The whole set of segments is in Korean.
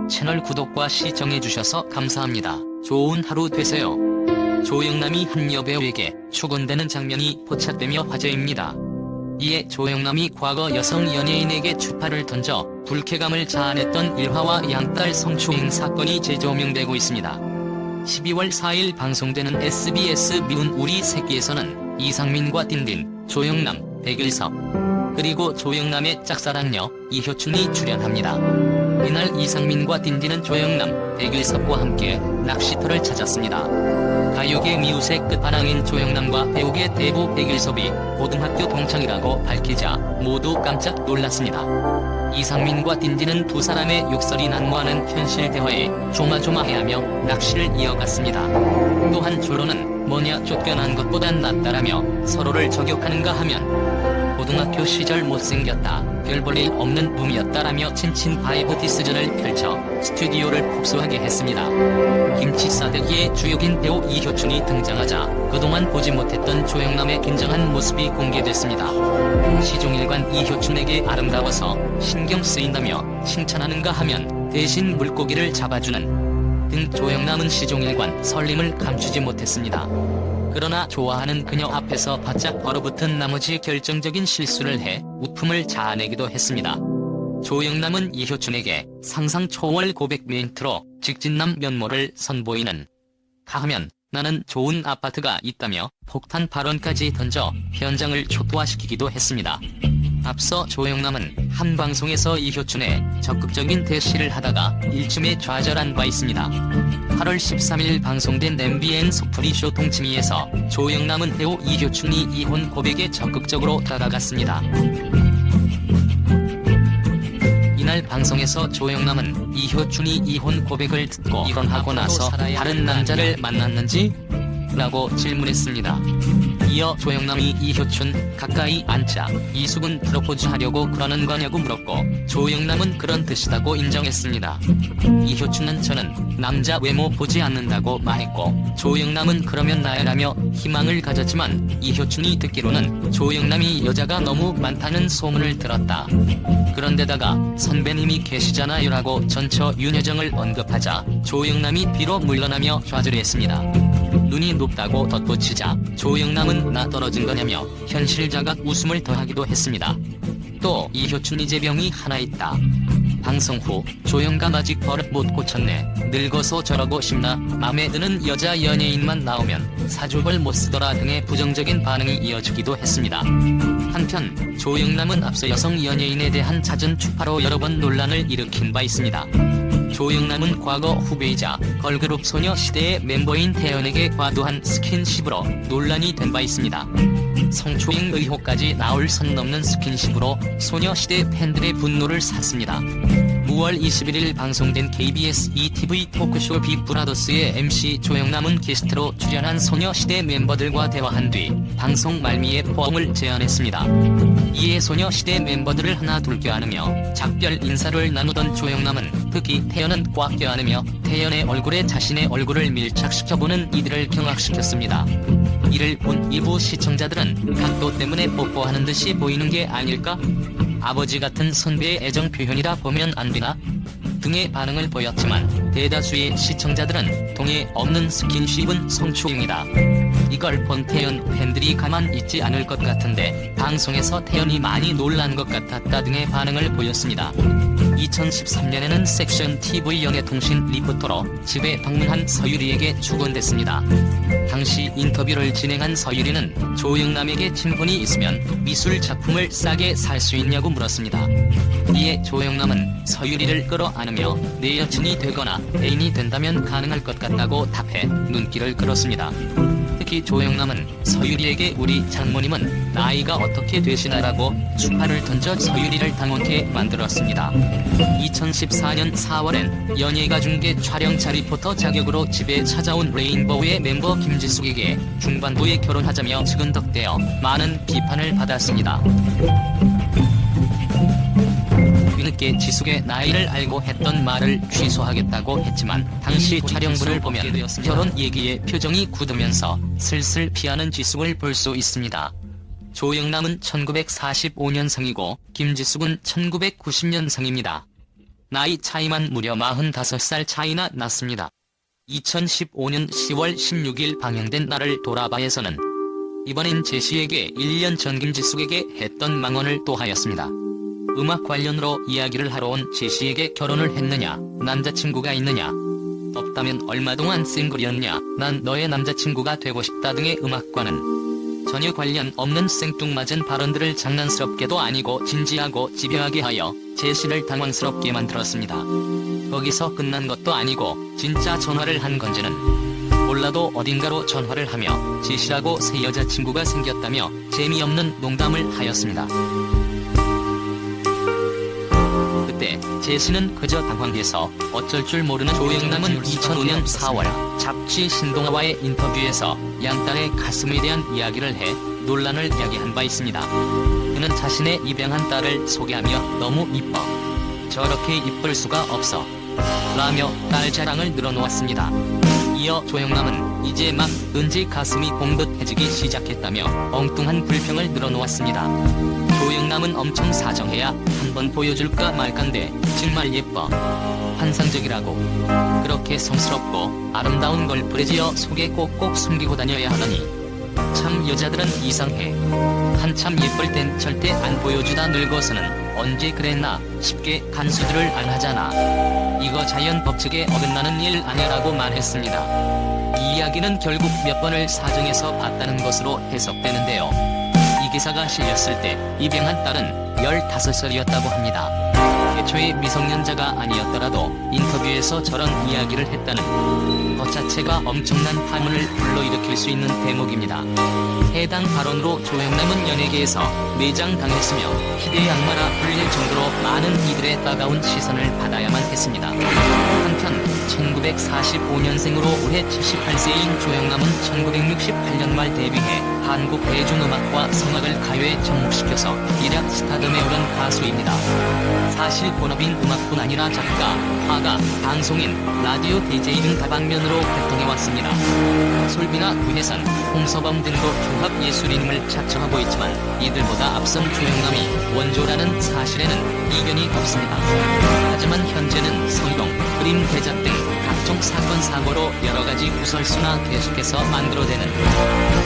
채널 구독과 시청해주셔서 감사합니다. 좋은 하루 되세요. 조영남이 한 여배우에게 추근되는 장면이 포착되며 화제입니다. 이에 조영남이 과거 여성 연예인에게 추파를 던져 불쾌감을 자아냈던 일화와 양딸 성추행 사건이 재조명되고 있습니다. 12월 4일 방송되는 SBS 미운 우리 새끼에서는 이상민과 딘딘, 조영남, 백일섭, 그리고 조영남의 짝사랑녀 이효춘이 출연합니다. 이날 이상민과 딘딘은 조영남, 백일섭과 함께 낚시터를 찾았습니다. 가요계 미우새 끝판왕인 조영남과 배우계 대부 백일섭이 고등학교 동창이라고 밝히자 모두 깜짝 놀랐습니다. 이상민과 딘딘은 두 사람의 욕설이 난무하는 현실 대화에 조마조마해하며 낚시를 이어갔습니다. 또한 조로는 뭐냐 쫓겨난 것보단 낫다라며 서로를 저격하는가 하면 고등학교 시절 못생겼다, 별 볼 일 없는 놈이었다라며 친친 바이브 디스전을 펼쳐 스튜디오를 폭소하게 했습니다. 김치 싸대기의 주역인 배우 이효춘이 등장하자 그동안 보지 못했던 조영남의 긴장한 모습이 공개됐습니다. 시종일관 이효춘에게 아름다워서 신경 쓰인다며 칭찬하는가 하면 대신 물고기를 잡아주는 등 조영남은 시종일관 설렘을 감추지 못했습니다. 그러나 좋아하는 그녀 앞에서 바짝 얼어붙은 나머지 결정적인 실수를 해 웃음을 자아내기도 했습니다. 조영남은 이효춘에게 상상 초월 고백 멘트로 직진남 면모를 선보이는 가하면 나는 좋은 아파트가 있다며 폭탄 발언까지 던져 현장을 초토화시키기도 했습니다. 앞서 조영남은 한 방송에서 이효춘의 적극적인 대시를 하다가 일침에 좌절한 바 있습니다. 8월 13일 방송된 MBN 속풀이쇼 동치미에서 조영남은 배우 이효춘이 이혼 고백에 적극적으로 다가갔습니다. 이날 방송에서 조영남은 이효춘이 이혼 고백을 듣고 이혼하고 나서 다른 남자를 만났는지? 라고 질문했습니다. 이어 조영남이 이효춘 가까이 앉자 이숙은 프로포즈 하려고 그러는 거냐고 물었고 조영남은 그런 뜻이다고 인정했습니다. 이효춘은 저는 남자 외모 보지 않는다고 말했고 조영남은 그러면 나야라며 희망을 가졌지만 이효춘이 듣기로는 조영남이 여자가 너무 많다는 소문을 들었다. 그런데다가 선배님이 계시잖아요 라고 전처 윤여정을 언급하자 조영남이 뒤로 물러나며 좌절했습니다. 눈이 높다고 덧붙이자 조영남은 나 떨어진 거냐며 현실자각 웃음을 더하기도 했습니다. 또 이효춘 이제 병이 하나 있다. 방송 후 조영감 아직 버릇 못 고쳤네. 늙어서 저러고 싶나. 맘에 드는 여자 연예인만 나오면 사족을 못 쓰더라 등의 부정적인 반응이 이어지기도 했습니다. 한편 조영남은 앞서 여성 연예인에 대한 잦은 추파로 여러 번 논란을 일으킨 바 있습니다. 조영남은 과거 후배이자 걸그룹 소녀시대의 멤버인 태연에게 과도한 스킨십으로 논란이 된 바 있습니다. 성추행 의혹까지 나올 선 넘는 스킨십으로 소녀시대 팬들의 분노를 샀습니다. 9월 21일 방송된 KBS ETV 토크쇼 빅브라더스의 MC 조영남은 게스트로 출연한 소녀시대 멤버들과 대화한 뒤 방송 말미에 포옹을 제안했습니다. 이에 소녀시대 멤버들을 하나 둘 껴안으며 작별 인사를 나누던 조영남은 특히 태연은 꽉 껴안으며 태연의 얼굴에 자신의 얼굴을 밀착시켜보는 이들을 경악시켰습니다. 이를 본 일부 시청자들은 각도 때문에 뽀뽀하는 듯이 보이는 게 아닐까? 아버지 같은 선배의 애정 표현이라 보면 안 되나? 등의 반응을 보였지만 대다수의 시청자들은 동의 없는 스킨십은 성추행이다. 이걸 본 태연 팬들이 가만 있지 않을 것 같은데 방송에서 태연이 많이 놀란 것 같았다 등의 반응을 보였습니다. 2013년에는 섹션 TV 연예통신 리포터로 집에 방문한 서유리에게 추근됐습니다. 당시 인터뷰를 진행한 서유리는 조영남에게 친분이 있으면 미술 작품을 싸게 살 수 있냐고 물었습니다. 이에 조영남은 서유리를 끌어안으며 내 여친이 되거나 애인이 된다면 가능할 것 같다고 답해 눈길을 끌었습니다. 특히 조영남은 서유리에게 우리 장모님은 나이가 어떻게 되시나라고 추파를 던져 서유리를 당황케 만들었습니다. 2014년 4월엔 연예가중계 촬영차 리포터 자격으로 집에 찾아온 레인보우의 멤버 김지숙에게 중반부에 결혼하자며 측은덕대어 많은 비판을 받았습니다. 뒤늦게 지숙의 나이를 알고 했던 말을 취소하겠다고 했지만 당시 촬영분을 보면 결혼 얘기에 표정이 굳으면서 슬슬 피하는 지숙을 볼 수 있습니다. 조영남은 1945년생이고 김지숙은 1990년생입니다. 나이 차이만 무려 45살 차이나 났습니다. 2015년 10월 16일 방영된 나를 돌아봐에서는 이번엔 제시에게 1년 전 김지숙에게 했던 망언을 또 하였습니다. 음악 관련으로 이야기를 하러 온 제시에게 결혼을 했느냐, 남자친구가 있느냐, 없다면 얼마 동안 싱글이었냐, 난 너의 남자친구가 되고 싶다 등의 음악과는 전혀 관련 없는 생뚱맞은 발언들을 장난스럽게도 아니고 진지하고 집요하게 하여 제시를 당황스럽게 만들었습니다. 거기서 끝난 것도 아니고 진짜 전화를 한 건지는 몰라도 어딘가로 전화를 하며 제시라고 새 여자친구가 생겼다며 재미없는 농담을 하였습니다. 그때 제시는 그저 당황해서 어쩔 줄 모르는 조영남은 2005년 4월 잡지 신동아와의 인터뷰에서 양딸의 가슴에 대한 이야기를 해 논란을 야기한 바 있습니다. 그는 자신의 입양한 딸을 소개하며 너무 이뻐, 저렇게 이쁠 수가 없어 라며 딸 자랑을 늘어놓았습니다. 이어 조영남은 이제 막 은지 가슴이 봉긋해지기 시작했다며 엉뚱한 불평을 늘어놓았습니다. 조영남은 엄청 사정해야 한번 보여줄까 말간데 정말 예뻐, 환상적이라고, 그렇게 성스럽고 아름다운 걸 브래지어 속에 꼭꼭 숨기고 다녀야 하더니 참 여자들은 이상해, 한참 예쁠 땐 절대 안 보여주다 늙어서는 언제 그랬나 싶게 간수들을 안 하잖아, 이거 자연 법칙에 어긋나는 일 아냐라고 말했습니다. 이 이야기는 결국 몇 번을 사정해서 봤다는 것으로 해석되는데요. 이 기사가 실렸을 때 입양한 딸은 15살이었다고 합니다. 애초에 미성년자가 아니었더라도 인터뷰에서 저런 이야기를 했다는 것 자체가 엄청난 파문을 불러일으킬 수 있는 대목입니다. 해당 발언으로 조영남은 연예계에서 매장당했으며 희대의 악마라 불릴 정도로 많은 이들의 따가운 시선을 받아야만 했습니다. 한편 1945년생으로 올해 78세인 조영남은 1968년 말 데뷔해 한국 대중음악과 성악을 가요에 접목시켜서 일약 스타덤에 오른 가수입니다. 사실 본업인 음악뿐 아니라 작가, 화가, 방송인, 라디오 DJ 등 다방면으로 활동해왔습니다. 솔비나 구혜선, 홍서범 등도 흉합예술인임을 자처하고 있지만 이들보다 앞선 조영남이 원조라는 사실에는 이견이 없습니다. 하지만 현재는 성희롱, 그림 대작 등 각종 사건 사고로 여러가지 구설수나 계속해서 만들어대는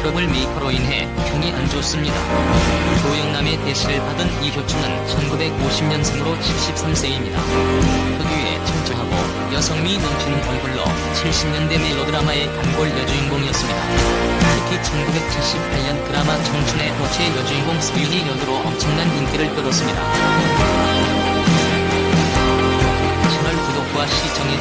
트러블 메이커로 인해 평이 안 좋습니다. 조영남의 대시를 받은 이효춘은 1950년생으로 73세입니다. 특유의 청초하고 여성미 넘치는 얼굴로 70년대 멜로드라마의 단골 여주인공이었습니다. 특히 1978년 드라마 청춘의 도체 여주인공 서윤희 역으로 엄청난 인기를 끌었습니다. 채널 구독과 시청해주십시오.